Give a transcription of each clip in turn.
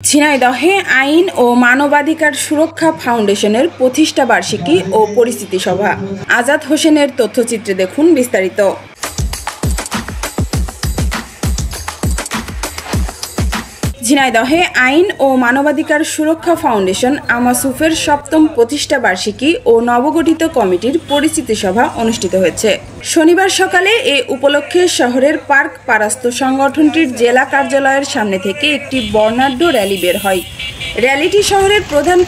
ঝিনাইদহে আইন ও মানবাধিকার সুরক্ষা ফাউন্ডেশনের প্রতিষ্ঠা বার্ষিকী ও পরিচিতি সভা। আজাদ হোসেনের তথ্যচিত্রে দেখুন বিস্তারিত। ঝিনাইদহে আইন ও মানবাধিকার সুরক্ষা ফাউন্ডেশন আমাসুফের ৭ম প্রতিষ্ঠা বার্ষিকী ও নবগঠিত কমিটির পরিচিতি সভা অনুষ্ঠিত হয়েছে। শনিবার সকালে এ উপলক্ষে শহরের পার্ক পারাস্ত সংগঠনটির জেলা কার্যালয়ের সামনে থেকে একটি বর্ণাঢ্য র্যালি বের হয়। র্যালিটি শহরের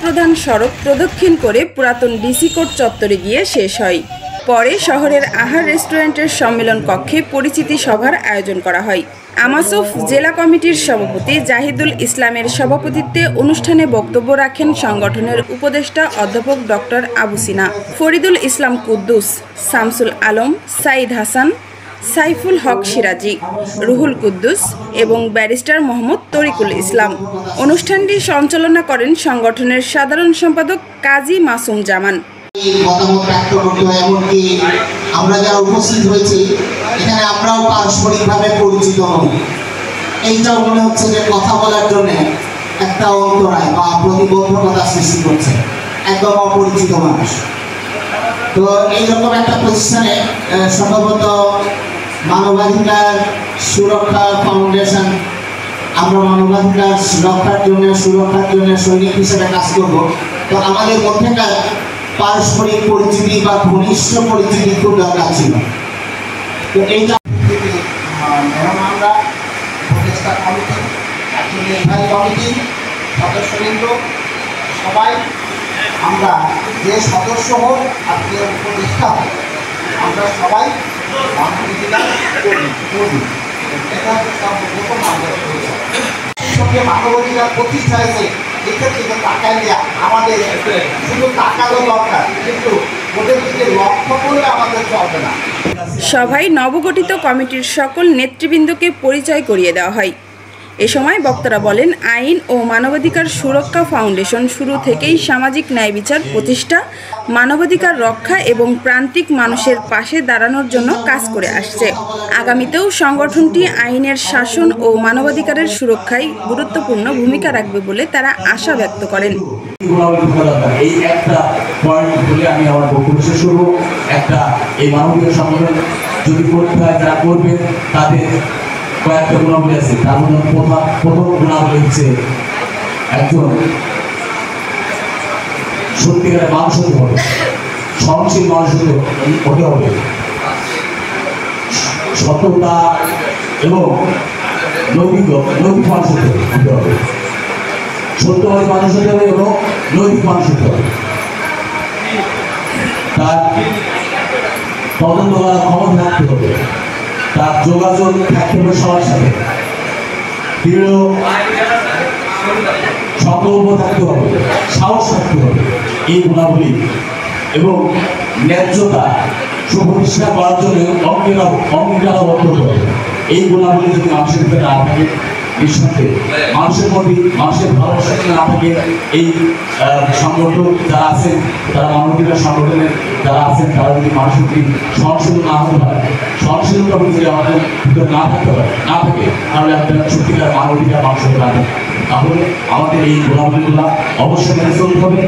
প্রধান সড়ক প্রদক্ষিণ করে পুরাতন ডিসি কোর্ট চত্বরে গিয়ে শেষ হয়। পরে শহরের আহার রেস্টুরেন্টের সম্মেলন কক্ষে পরিচিতি সভার আয়োজন করা হয়। আমাসুফ জেলা কমিটির সভাপতি জাহিদুল ইসলামের সভাপতিত্বে অনুষ্ঠানে বক্তব্য রাখেন সংগঠনের উপদেষ্টা অধ্যাপক ডক্টর আবু সিনা, ফরিদুল ইসলাম কুদ্দুস, শামসুল আলম, সাইদ হাসান, সাইফুল হক সিরাজি, রুহুল কুদ্দুস এবং ব্যারিস্টার মোহাম্মদ তরিকুল ইসলাম। অনুষ্ঠানটি সঞ্চালনা করেন সংগঠনের সাধারণ সম্পাদক কাজী মাসুম জামান। মতামত ব্যক্ত করতে হয়, এমনকি আমরা যারা উপস্থিত হয়েছি এখানে আমরাও পারস্পরিকভাবে পরিচিত হই। এইটাও মনে হচ্ছে যে কথা বলার জন্য একটা অন্তরায় বা প্রতিবন্ধকতা সৃষ্টি করছে, একদম অপরিচিত মানুষ। তো এইরকম একটা প্রতিষ্ঠানে সম্ভবত মানবাধিকার সুরক্ষা ফাউন্ডেশন, আমরা মানবাধিকার সুরক্ষার জন্য সৈনিক হিসেবে কাজ করব। তো আমাদের মধ্যেকার পারস্পরিক পরিচিতি বা ঘনিষ্ঠ পরিচিতি খুব দরকার ছিল। তো এইটা আমরা প্রতিষ্ঠা কমিটি, নির্বাহী কমিটি, সদস্যবৃন্দ সবাই আমরা যে সদস্য হোক আর যে উপদেষ্টা হোক, আমরা সবাই মানবাধিকার করি। এটা হচ্ছে সর্বপ্রথম সঙ্গে মানবাধিকার প্রতিষ্ঠা হয়েছে। এক্ষেত্রে টাকা দেওয়া আমাদের শুধু টাকারও দরকার, কিন্তু ওদের দিকে লক্ষ্য করলে আমাদের চলবে না। সভায় নবগঠিত কমিটির সকল নেতৃবৃন্দকে পরিচয় করিয়ে দেওয়া হয়। এ সময় বক্তারা বলেন, আইন ও মানবাধিকার সুরক্ষা ফাউন্ডেশন শুরু থেকেই সামাজিক ন্যায় বিচার প্রতিষ্ঠা, মানবাধিকার রক্ষা এবং প্রান্তিক মানুষের পাশে দাঁড়ানোর জন্য কাজ করে আসছে। আগামীতেও সংগঠনটি আইনের শাসন ও মানবাধিকারের সুরক্ষায় গুরুত্বপূর্ণ ভূমিকা রাখবে বলে তারা আশা ব্যক্ত করেন। এই একটা পয়েন্ট বলে আমি আমার বক্তব্য শেষ করব। এই মানবাধিকার সংগঠন যদি করতে হয়, যারা করবে তাদের কয়েকটা গুণাবলী আছে। তার মধ্যে প্রথম গুণাবলী হচ্ছে একজন সত্যিকারের মানুষ হতে হবে, সহনশীল মানুষ হতে হবে, সততা এবং নৈতিক মানুষ হতে হবে, সত্যবাদী মানুষ হতে হবে এবং নৈতিক মানুষ হতে হবে। তার তদন্ত করার ক্ষমতা থাকতে হবে, তার যোগাযোগ থাকতে হবে সবার সাথে, দৃঢ় সংকল্প থাকতে হবে, সাহস থাকতে হবে। এই গুণাবলী এবং ন্যায্যতা সুপ্রতিষ্ঠা করার জন্য অঙ্গীকারবদ্ধ হতে হবে। এই গুণাবলী যদি মানুষের ভিতরে না থাকে, নিঃসন্দেহে মানুষের মধ্যে মানুষের ভালোবাসা না থাকে, এই সংগঠন যারা আছেন, তারা মানবাধিকার সংগঠনের যারা আছেন, তারা যদি মানুষের প্রতি সহনশীল না হতে পারে, সহনশীলতা যদি আমাদের ভিতরে না থাকে, তাহলে আপনার সত্যিকার মানবাধিকার মানুষ হতে পারে। তাহলে আমাদের এই গুণাবলীগুলো অবশ্যই মেনে চলতে হবে।